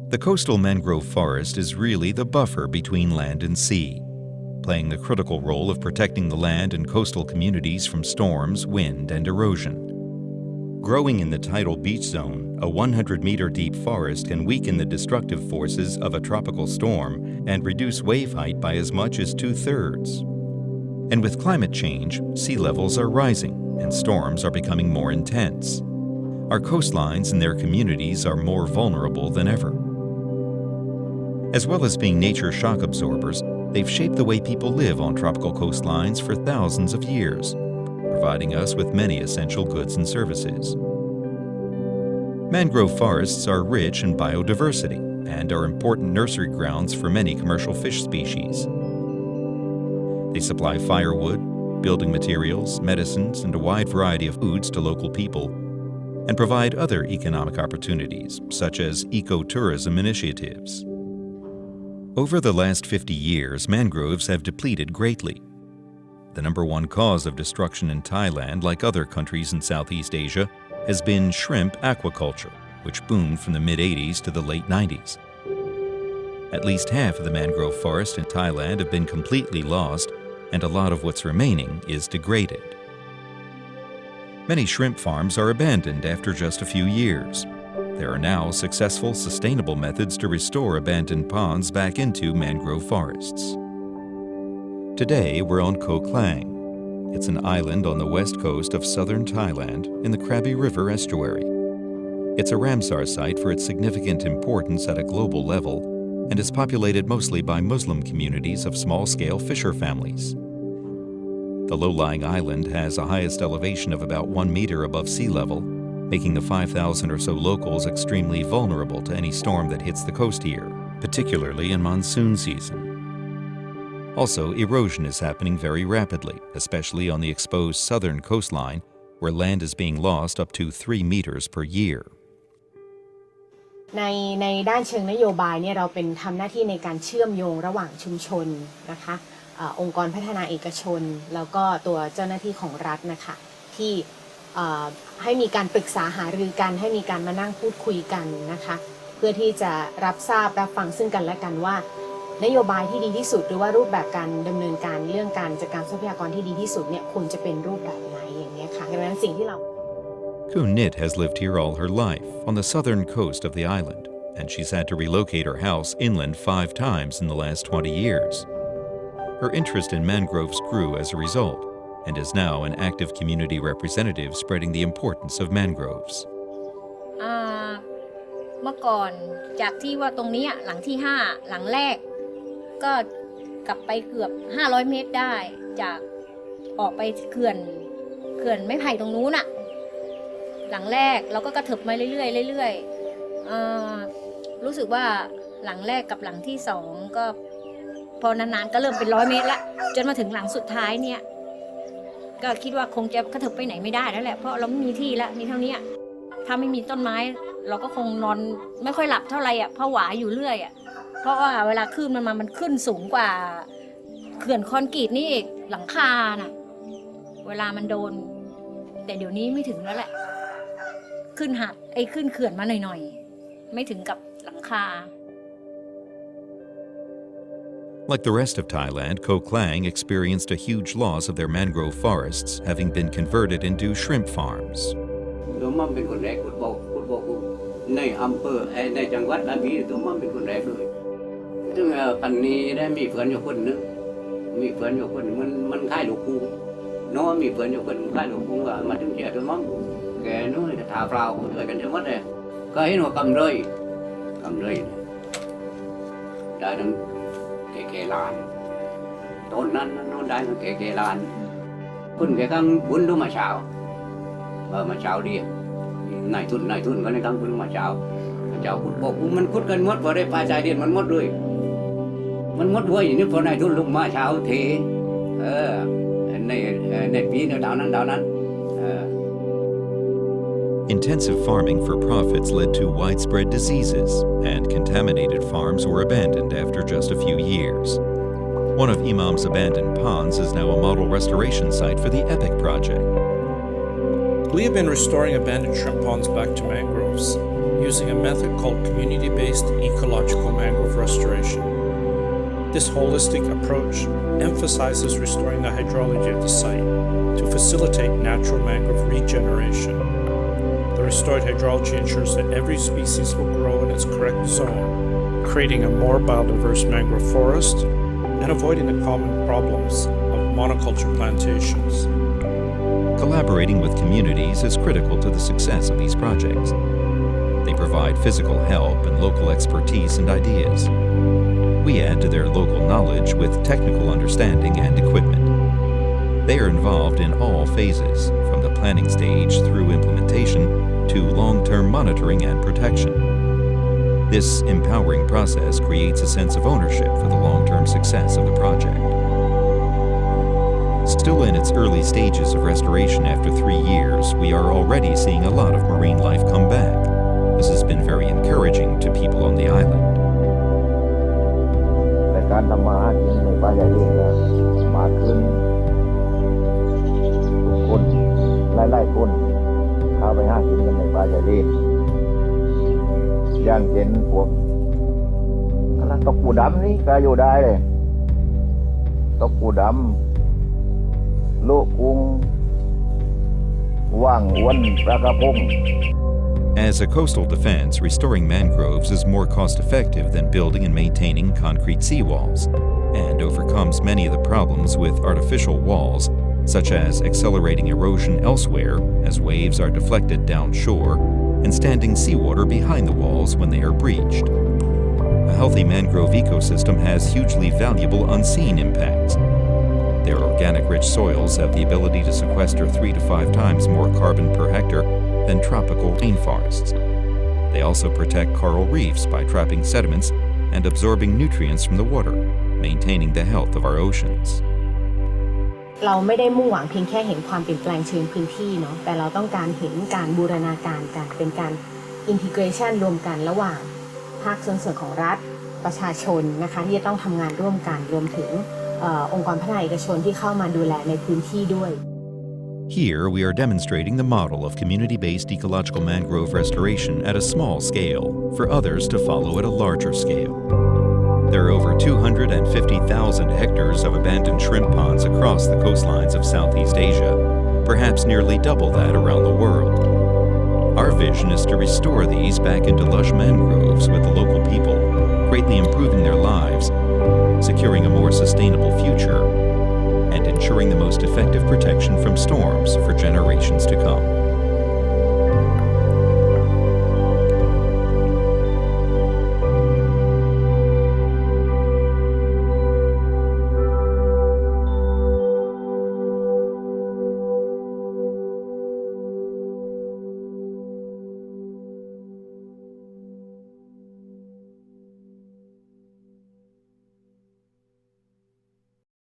The coastal mangrove forest is really the buffer between land and sea, playing the critical role of protecting the land and coastal communities from storms, wind, and erosion. Growing in the tidal beach zone, a 100-meter deep forest can weaken the destructive forces of a tropical storm and reduce wave height by as much as 2/3. And with climate change, sea levels are rising and storms are becoming more intense. Our coastlines and their communities are more vulnerable than ever. As well as being nature shock absorbers, they've shaped the way people live on tropical coastlines for thousands of years, providing us with many essential goods and services. Mangrove forests are rich in biodiversity and are important nursery grounds for many commercial fish species. They supply firewood, building materials, medicines, and a wide variety of foods to local people, and provide other economic opportunities, such as ecotourism initiatives. Over the last 50 years, mangroves have depleted greatly. The number one cause of destruction in Thailand, like other countries in Southeast Asia, has been shrimp aquaculture, which boomed from the mid-80s to the late 90s. At least half of the mangrove forest in Thailand have been completely lost, and a lot of what's remaining is degraded. Many shrimp farms are abandoned after just a few years. There are now successful, sustainable methods to restore abandoned ponds back into mangrove forests. Today, we're on Koh Klang. It's an island on the west coast of southern Thailand in the Krabi River estuary. It's a Ramsar site for its significant importance at a global level and is populated mostly by Muslim communities of small-scale fisher families. The low-lying island has a highest elevation of about 1 meter above sea level, making the 5,000 or so locals extremely vulnerable to any storm that hits the coast here, particularly in monsoon season. Also, erosion is happening very rapidly, especially on the exposed southern coastline, where land is being lost up to 3 meters per year. ในด้านเชิงนโยบายเนี่ยเราเป็นทำหน้าที่ในการเชื่อมโยงระหว่างชุมชนนะคะองค์กรพัฒนาเอกชนแล้วก็ตัวเจ้าหน้าที่ของรัฐนะคะที่ให้มีการปรึกษาหารือกันให้มีการมานั่งพูดคุยกันนะคะเพื่อที่จะรับทราบรับฟังซึ่งกันและกันว่านโยบายที่ดีที่สุดหรือว่ารูปแบบการดำเนินการเรื่องการจัดการทรัพยากรที่ดีที่สุดเนี่ยควรจะเป็นรูปแบบไหนอย่างนี้ค่ะดังนั้นสิ่งที่เราKun Nit has lived here all her life, on the southern coast of the island, and she's had to relocate her house inland 5 times in the last 20 years. Her interest in mangroves grew as a result, and is now an active community representative spreading the importance of mangroves. เมื่อก่อนจากที่ว่าตรงนี้หลังที่5หลังแรกก็กลับไปเกือบ500 เมตรได้จากออกไปเขื่อนไม้ไผ่ตรงนู้นน่ะหลังแรกเราก็กระเถิบมาเรื่อยๆรู้สึกว่าหลังแรกกับหลังที่2ก็พอนานๆก็เริ่มเป็น100 เมตรละจนมาถึงหลังสุดท้ายเนี่ยก็คิดว่าคงจะกระเถิบไปไหนไม่ได้แล้วแหละเพราะเราไม่มีที่แล้วมีเท่านี้ถ้าไม่มีต้นไม้เราก็คงนอนไม่ค่อยหลับเท่าไหร่เพราะหวาอยู่เรื่อยเพราะว่าเวลาคลื่นมันขึ้นสูงกว่าเขื่อนคอนกรีตนี่อีกหลังคาน่ะเวลามันโดนแต่เดี๋ยวนี้ไม่ถึงแล้วแหละขึ้นเขื่อนมาหน่อยๆไม่ถึงกับหลังคา Like the rest of Thailand, Koh Klang experienced a huge loss of their mangrove forests, having been converted into shrimp farms. ตัวมั่มเป็นคนแรกขุดบ่อในอำเภอในจังหวัดอันนี้ตัวมั่มเป็นคนแรกเลยซึ่งปันนี้ได้มีเพื่อนอยู่คนนึงมีเพื่อนอยู่คนมันค่ายลูกกุ้งน้องมีเพื่อนอยู่คนค่ายลูกกุ้งว่ามาถึงเจ้าตัวมั่มแกนู้นจะถาเปล่าเลยกันทั้งหมดเลยก็เห็นว่ากำเลยได้ทั้งเกลานต้นนั้นได้ทั้งเกลานคุณแกกังบุญดูมาเช้ามาเช้าดีนายทุนก็ในกังบุญมาเช้าขุดบอกมันขุดกันหมดพอได้ปลาใจเดียนมันหมดด้วยด้วยนี่พอนายทุนลุกมาเช้าเทในปีดาวนั้นIntensive farming for profits led to widespread diseases, and contaminated farms were abandoned after just a few years. One of Imam's abandoned ponds is now a model restoration site for the EPIC project. We have been restoring abandoned shrimp ponds back to mangroves, using a method called community-based ecological mangrove restoration. This holistic approach emphasizes restoring the hydrology of the site to facilitate natural mangrove regeneration. The restored hydrology ensures that every species will grow in its correct zone, creating a more biodiverse mangrove forest and avoiding the common problems of monoculture plantations. Collaborating with communities is critical to the success of these projects. They provide physical help and local expertise and ideas. We add to their local knowledge with technical understanding and equipment. They are involved in all phases, from the planning stage through implementation to long-term monitoring and protection. This empowering process creates a sense of ownership for the long-term success of the project. Still in its early stages of restoration after 3 years, we are already seeing a lot of marine life come back. This has been very encouraging to people on the island. แต่การทำมาหากินในป่าใหญ่เองนะมากขึ้นทุกคนหลายๆคนเข้าไปหากินกันในป่าใหญ่เองอย่างเช่นพวกอะไรตกปูดำนี่ก็อยู่ได้เลยตกปูดำโลกุ้งว่างอ้วนปลากระพง As a coastal defense, restoring mangroves is more cost-effective than building and maintaining concrete seawalls, and overcomes many of the problems with artificial walls, such as accelerating erosion elsewhere as waves are deflected downshore, and standing seawater behind the walls when they are breached. A healthy mangrove ecosystem has hugely valuable unseen impacts. Their organic-rich soils have the ability to sequester 3 to 5 times more carbon per hectare than tropical rainforests. They also protect coral reefs by trapping sediments and absorbing nutrients from the water, maintaining the health of our oceans. เราไม่ได้มุ่งหวังเพียงแค่เห็นความเปลี่ยนแปลงเชิงพื้นที่เนาะแต่เราต้องการเห็นการบูรณาการกันเป็นการ integration รวมกันระหว่างภาคส่วนของรัฐประชาชนนะคะที่จะต้องทำงานร่วมกันรวมถึงองค์กรพัฒนาเอกชนที่เข้ามาดูแลในพื้นที่ด้วย Here, we are demonstrating the model of community-based ecological mangrove restoration at a small scale for others to follow at a larger scale. There are over 250,000 hectares of abandoned shrimp ponds across the coastlines of Southeast Asia, perhaps nearly double that around the world. Our vision is to restore these back into lush mangroves with the local people, greatly improving their lives, securing a more sustainable future, and ensuring the most effective protection from storms for generations to come.